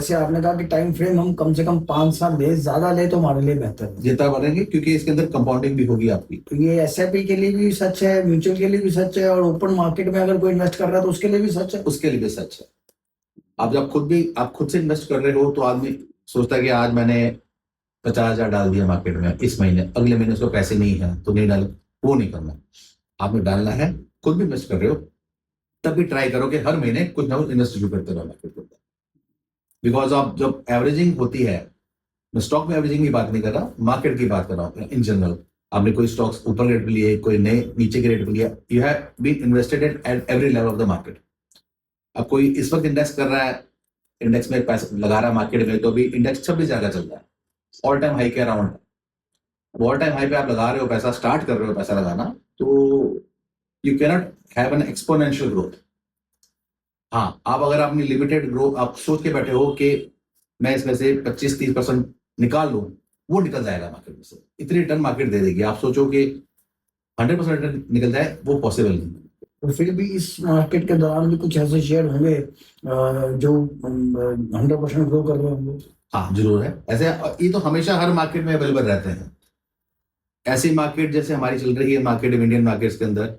जैसे आपने कहा कि टाइम फ्रेम हम कम से कम 5 साल ले, ज्यादा ले तो हमारे लिए बेहतर है। जितना बढ़ेंगे क्योंकि इसके अंदर कंपाउंडिंग भी होगी आपकी। तो ये एसआईपी के लिए भी सच है, म्यूचुअल के लिए भी सच है, और ओपन मार्केट में अगर कोई इन्वेस्ट कर रहा है तो उसके लिए भी सच है। उसके लिए भी सच है। आप खुद से इन्वेस्ट कर रहे हो तो आदमी सोचता है कि आज मैंने 50,000 डाल दिया मार्केट में, इस महीने अगले महीने उसको पैसे नहीं है तो नहीं डाले, वो नहीं करना। आपने डालना है, खुद भी इन्वेस्ट कर रहे हो तब भी ट्राई करो कि हर महीने कुछ ना कुछ इन्वेस्ट जरूर करते रहो मार्केट के अंदर। बिकॉज आप जब एवरेजिंग होती है, मैं स्टॉक में एवरेजिंग की बात नहीं कर रहा, मार्केट की बात कर रहा हूँ इन जनरल। आपने कोई स्टॉक्स ऊपर रेट पे लिए, कोई नए नीचे के रेट पे लिया, you have been invested at every level of the market. अब कोई इस वक्त इंडेक्स कर रहा है, इंडेक्स में पैसा लगा रहा है मार्केट में, तो अभी इंडेक्स 26 जगह चल रहा है, ऑल टाइम हाई के अराउंड। ऑल टाइम हाई पे आप लगा रहे हो पैसा, स्टार्ट कर रहे हो पैसा लगाना, तो you cannot have an exponential growth. हाँ, आप अगर अपनी लिमिटेड ग्रोथ आप सोच के बैठे हो कि मैं इसमें से 25-30% निकाल लूं, वो निकल जाएगा मार्केट में से, इतनी रिटर्न मार्केट दे देगी। आप सोचो कि 100% रिटर्न निकल जाए, वो पॉसिबल नहीं। तो फिर भी इस मार्केट के दौरान भी कुछ ऐसे शेयर होंगे जो 100% ग्रो कर रहे होंगे। हाँ जरूर है ऐसे, ये तो हमेशा हर मार्केट में अवेलेबल रहते हैं। ऐसी मार्केट जैसे हमारी चल रही है मार्केट, इंडियन मार्केट्स के अंदर,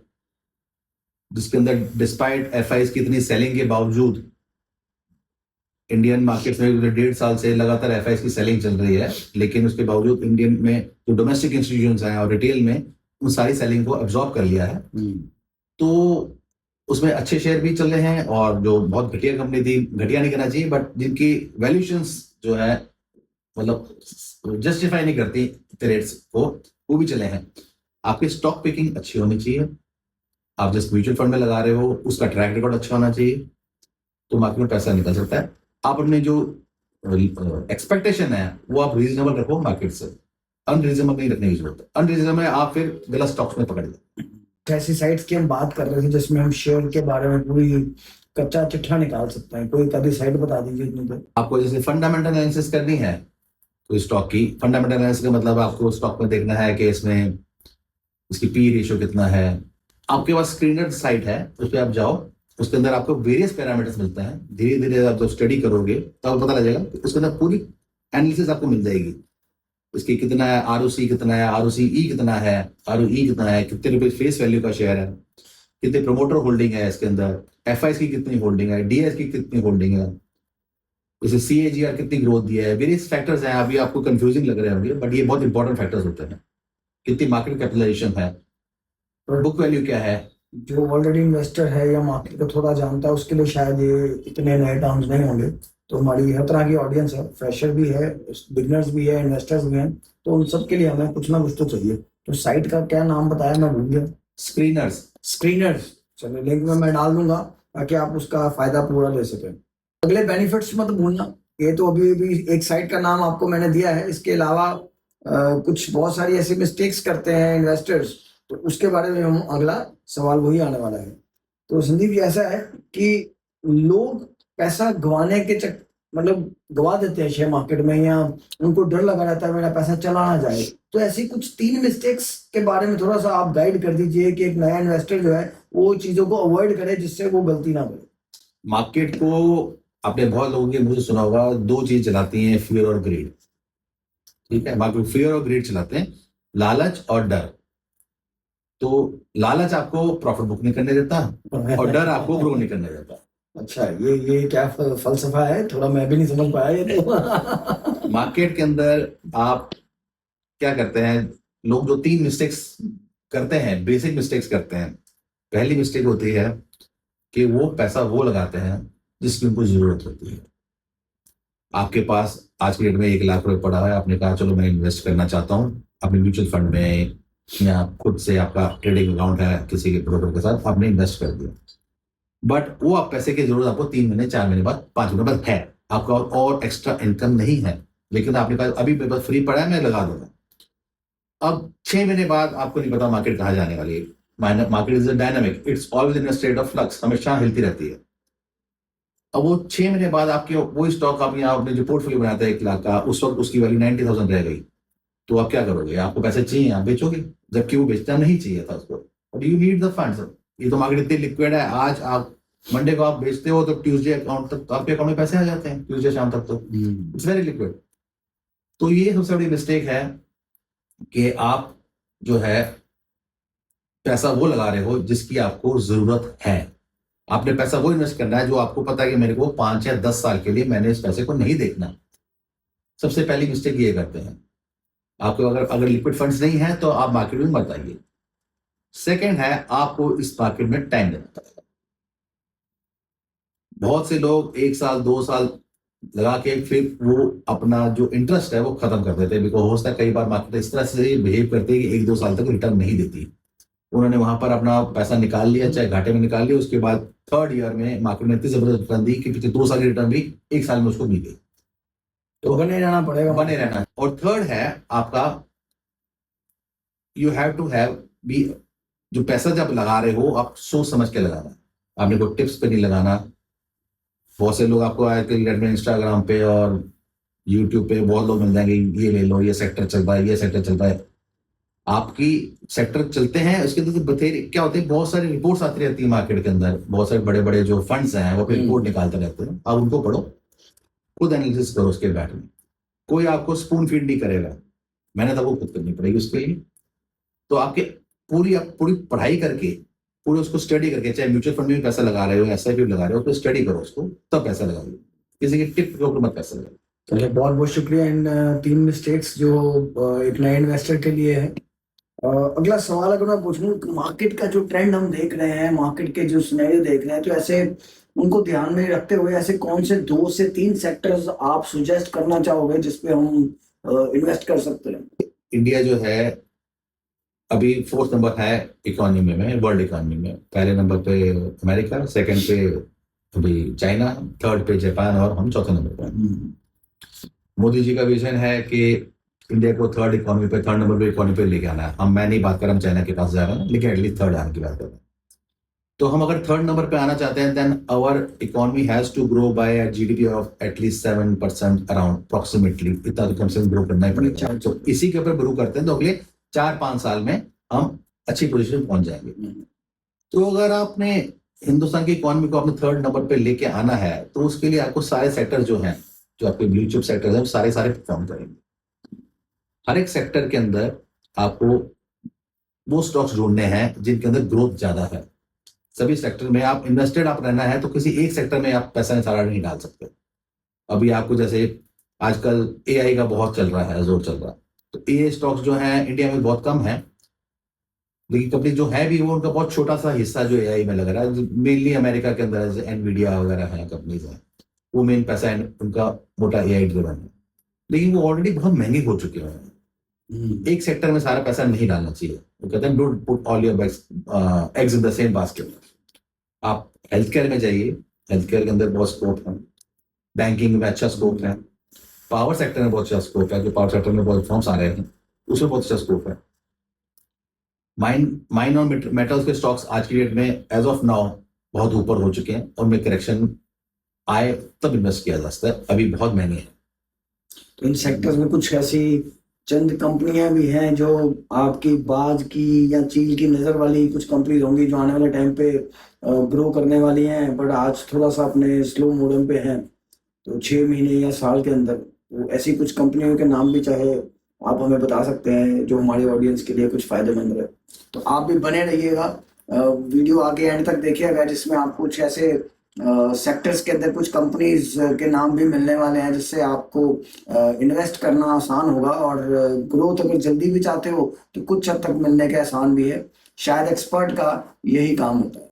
जिसके अंदर डिस्पाइट एफआईज की इतनी सेलिंग के बावजूद, इंडियन मार्केट्स में 1.5 साल से लगातार एफआईज की सेलिंग चल रही है, लेकिन उसके बावजूद इंडियन में जो डोमेस्टिक इंस्टीट्यूशंस हैं और रिटेल में उन सारी सेलिंग को एब्जॉर्ब कर लिया है। तो उसमें अच्छे शेयर भी चल रहे हैं, और जो बहुत घटिया कंपनी थी, घटिया नहीं कहना चाहिए, बट जिनकी वैल्यूएशंस जो है मतलब जस्टिफाई नहीं करती रेट्स को, वो भी चले हैं। आपकी स्टॉक पिकिंग अच्छी होनी चाहिए। आप जिस म्यूचुअल फंड में लगा रहे हो उसका ट्रैक रिकॉर्ड अच्छा होना चाहिए, तो मार्केट में पैसा निकल सकता है। आप अपने जो एक्सपेक्टेशन है वो आप रीजनेबल रखो मार्केट से, अनरीजनेबल नहीं रखने की जरूरत है। अनरीजनेबल आप फिर गलत स्टॉक्स में पकड़ जाए। ऐसी साइट्स की हम बात कर रहे थे जिसमें हम शेयर के बारे में पूरी कच्चा चिट्ठा निकाल सकते हैं, कोई कभी साइट बता दीजिए इतनी तो। आपको जैसे फंडामेंटल एनालिसिस करनी है कोई स्टॉक की, फंडामेंटल एनालिसिस का मतलब आपको स्टॉक में देखना है कि इसमें इसकी पी रेशियो कितना है। आपके पास स्क्रीनर साइट है, उस पर आप जाओ, उसके अंदर आपको वेरियस पैरामीटर्स मिलते हैं। धीरे धीरे आप जब स्टडी करोगे तो आपको पता लगेगा, उसके अंदर पूरी एनालिसिस आपको मिल जाएगी। इसकी कितना है आरओसी, कितना है आरओसीई, कितना है आरओई, कितना है, कितने रुपए फेस वैल्यू का शेयर है, कितने प्रमोटर होल्डिंग है इसके अंदर, एफआईएस की कितनी होल्डिंग है, डीएस की कितनी होल्डिंग है, जैसे सीएजीआर कितनी ग्रोथ दिया है। वेरियस फैक्टर्स हैं, अभी आपको कंफ्यूजिंग लग रहे होंगे बट ये बहुत इंपॉर्टेंट फैक्टर्स होते हैं। कितनी मार्केट कैपिटलाइजेशन है, बुक वैल्यू क्या है। जो ऑलरेडी इन्वेस्टर है या मार्केट को थोड़ा जानता है उसके लिए शायद ये इतने नए टर्म्स नहीं होंगे। तो हमारी हर तरह की ऑडियंस है, फ्रेशर भी है, बिगनर्स भी है, इन्वेस्टर्स भी हैं, तो उन सब के लिए हमें कुछ ना कुछ तो चाहिए। तो साइट का क्या नाम बताया, मैं भूल गया। स्क्रीनर्स। चलो लिंक में मैं डाल दूंगा ताकि आप उसका फायदा पूरा ले सकें। अगले बेनिफिट्स मत भूलना। ये तो अभी भी एक साइट का नाम आपको मैंने दिया है, इसके अलावा कुछ बहुत सारी ऐसी मिस्टेक्स करते हैं इन्वेस्टर्स, तो उसके बारे में हम अगला सवाल वही आने वाला है। तो संदीप ऐसा है कि लोग पैसा गंवाने के मतलब गवा देते हैं शेयर मार्केट में, या उनको डर लगा रहता है मेरा पैसा चला ना जाए। तो ऐसी कुछ 3 मिस्टेक्स के बारे में थोड़ा सा आप गाइड कर दीजिए कि एक नया इन्वेस्टर जो है वो चीजों को अवॉइड करे जिससे वो गलती ना करे। मार्केट को आपने बहुत लोगों के मुंह से सुना होगा, 2 चीज चलाती हैं, फियर और ग्रीड। ठीक है, मार्केट फियर और ग्रीड चलाते हैं, लालच और डर। तो लालच आपको प्रॉफिट बुक नहीं करने देता और डर आपको ग्रो नहीं करने देता। अच्छा, ये क्या फलसफा है, थोड़ा मैं भी नहीं समझ पाया ये तो। मार्केट के अंदर आप क्या करते हैं, लोग जो 3 मिस्टेक्स करते हैं, बेसिक मिस्टेक्स करते हैं। पहली मिस्टेक होती है कि वो पैसा वो लगाते हैं जिसकी उनको जरूरत होती है। आपके पास आज की डेट में 1 लाख रुपए पड़ा है, आपने कहा चलो मैं इन्वेस्ट करना चाहता हूँ अपने म्यूचुअल फंड में, या खुद से आपका ट्रेडिंग अकाउंट है किसी के ब्रोकर के साथ, आपने इन्वेस्ट कर दिया। बट वो आप पैसे की जरूरत आपको 3 महीने, 4 महीने बाद, 5 महीने बाद है, आपका और एक्स्ट्रा इनकम नहीं है, लेकिन आपने कहा अभी मेरे पास फ्री पड़ा है मैं लगा दूंगा। अब 6 महीने बाद आपको नहीं पता मार्केट कहाँ जाने वाली है। Market is dynamic, it's always in a state of flux, हमेशा हिलती रहती है। अब वो 6 महीने बाद आपके वो स्टॉक आप यहाँ अपने जो पोर्टफोलियो बनाते हैं 1 लाख का, उस वक्त उसकी वैल्यू 90,000 रह गई, तो आप क्या करोगे? आपको पैसे चाहिए, आप बेचोगे, जबकि वो बेचना नहीं चाहिए था उसको। But you need the funds. ये तो मार्केट इतनी लिक्विड है, आज आप मंडे को आप बेचते हो तो ट्यूसडे अकाउंट तक आपके अकाउंट में पैसे आ जाते हैं, ट्यूसडे शाम तक तो इट्स वेरी लिक्विड। तो ये सबसे बड़ी मिस्टेक है कि आप जो है पैसा वो लगा रहे हो जिसकी आपको जरूरत है। आपने पैसा वो इन्वेस्ट करना है जो आपको पता है कि मेरे को 5 या 10 साल के लिए मैंने इस पैसे को नहीं देखना। सबसे पहली मिस्टेक ये करते हैं। आपको अगर लिक्विड फंड्स नहीं है तो आप मार्केट में मत आइए। सेकेंड है, आपको इस मार्केट में टाइम देना पड़ेगा। बहुत से लोग 1 साल 2 साल लगा के फिर वो अपना जो इंटरेस्ट है वो खत्म कर देते हैं। बिकॉज हो सकता है कई बार मार्केट इस तरह से बिहेव करती है कि 1-2 साल तक रिटर्न नहीं देती। उन्होंने वहां पर अपना पैसा निकाल लिया, चाहे घाटे में निकाल लिया, उसके बाद 3rd ईयर में मार्केट ने इतनी जबरदस्त रिटर्न दी कि पिछले 2 साल की रिटर्न भी 1 साल में उसको मिल गई। तो बने रहना पड़ेगा, बने रहना। और थर्ड है आपका, you have to have be, जो पैसा जब लगा रहे हो आप सोच समझ के लगाना। आपने कोई टिप्स पे नहीं लगाना। बहुत से लोग आपको आजकल इंस्टाग्राम पे और यूट्यूब पे बहुत लोग मिल जाएंगे, ये ले लो, ये सेक्टर चल रहा है, ये सेक्टर चल रहा है। आपकी सेक्टर चलते हैं, उसके अंदर बथेरे क्या होते हैं, बहुत सारी रिपोर्ट्स आती रहती है मार्केट के अंदर। बहुत सारे बड़े बड़े जो फंड्स हैं वो रिपोर्ट निकालते रहते हैं। आप उनको पढ़ो, खुद एनालिसिस करो उसके बैठ में। कोई आपको स्पून फीड नहीं करेगा, मेहनत आपको खुद करनी पड़ेगी उसके लिए। तो आपके पूरी पढ़ाई करके, पूरे उसको स्टडी करके, चाहे म्यूचुअल फंड में भी पैसा लगा रहे हो, SIP लगा रहे हो, तो स्टडी करो उसको, तब पैसा लगाइए। किसी की टिप के ऊपर मत पैसा लगाइए। चलिए, बहुत बहुत शुक्रिया इन 3 मिस्टेक्स जो एक नए इन्वेस्टर के लिए है। अगला सवाल अगर मैं पूछूं, मार्केट का जो ट्रेंड हम देख रहे हैं, मार्केट के जो सिनेरियो देख रहे हैं, तो ऐसे उनको ध्यान में रखते हुए ऐसे कौन से 2 से 3 सेक्टर्स आप सुजेस्ट करना चाहोगे जिसपे हम इन्वेस्ट कर सकते हैं? इंडिया जो है अभी 4th नंबर है इकोनॉमी में, वर्ल्ड इकोनॉमी में। पहले नंबर पे अमेरिका, सेकंड पे अभी चाइना, थर्ड पे जापान और हम 4थे नंबर पे। मोदी जी का विजन है कि इंडिया को थर्ड नंबर पे इकोनॉमी पे लेके आना है। मैं नहीं बात कर रहा, हम चाइना के पास जा रहे हैं, लेकिन एटलीस्ट थर्ड आने की बात कर रहे हैं। तो हम अगर 3rd नंबर पे आना चाहते हैं, then our economy has to grow by GDP of at least 7% around approximately. इतना तो कम से कम ग्रो करना ही पड़ेगा। तो इसी के ऊपर ग्रो करते हैं तो अगले 4-5 साल में हम अच्छी पोजीशन में पहुंच जाएंगे। तो अगर आपने हिंदुस्तान की इकोनॉमी को अपने 3rd नंबर पे लेके आना है, तो उसके लिए आपको सारे सेक्टर जो हैं, जो आपके ब्लू चिप सेक्टर हैं, सारे परफॉर्म करेंगे। हर एक सेक्टर के अंदर आपको वो स्टॉक्स ढूंढने हैं जिनके अंदर ग्रोथ ज्यादा है। सभी सेक्टर में आप इन्वेस्टेड आप रहना है, तो किसी एक सेक्टर में आप पैसा सारा नहीं डाल सकते। अभी आपको जैसे आजकल AI का बहुत चल रहा है, जोर चल रहा है, तो AI स्टॉक्स जो हैं इंडिया में बहुत कम है, लेकिन कंपनी जो है भी वो उनका बहुत छोटा सा हिस्सा जो AI में लग रहा है। मेनली अमेरिका के अंदर जैसे NVIDIA वगैरह है कंपनीज हैं, वो मेन पैसा उनका मोटा AI ड्रिवन है, लेकिन वो ऑलरेडी बहुत महंगे हो चुके हैं। एक सेक्टर में सारा पैसा नहीं डालना चाहिए। वो कहते हैं don't put all your eggs in the same basket. आप हेल्थ केयर में जाइए, हेल्थ केयर के अंदर बहुत स्कोप है, बैंकिंग में अच्छा स्कोप है, पावर सेक्टर में बहुत अच्छा स्कोप है, जो पावर सेक्टर में बहुत फॉर्म्स आ रहे हैं उसमें बहुत अच्छा स्कोप है। माइन और मेटल्स के स्टॉक्स आज की डेट में एज ऑफ नाउ बहुत ऊपर हो चुके हैं, उनमें करेक्शन आए तब इन्वेस्ट किया जा सकता है, अभी बहुत महंगे हैं। तो इन सेक्टर्स में कुछ ऐसी चंद कंपनियां भी हैं जो आपकी बाज की या चील की नजर वाली कुछ कंपनीज होंगी जो आने वाले टाइम पे ग्रो करने वाली हैं, बट आज थोड़ा सा अपने स्लो मोडम पे हैं, तो 6 महीने या साल के अंदर, तो ऐसी कुछ कंपनियों के नाम भी चाहे आप हमें बता सकते हैं जो हमारे ऑडियंस के लिए कुछ फायदेमंद रहे। तो आप भी बने रहिएगा, वीडियो आगे एंड तक देखिएगा, जिसमें आपको कुछ ऐसे सेक्टर्स के अंदर कुछ कंपनीज के नाम भी मिलने वाले हैं जिससे आपको इन्वेस्ट करना आसान होगा, और ग्रोथ अगर जल्दी भी चाहते हो तो कुछ हद तक मिलने के आसान भी है। शायद एक्सपर्ट का यही काम होता है।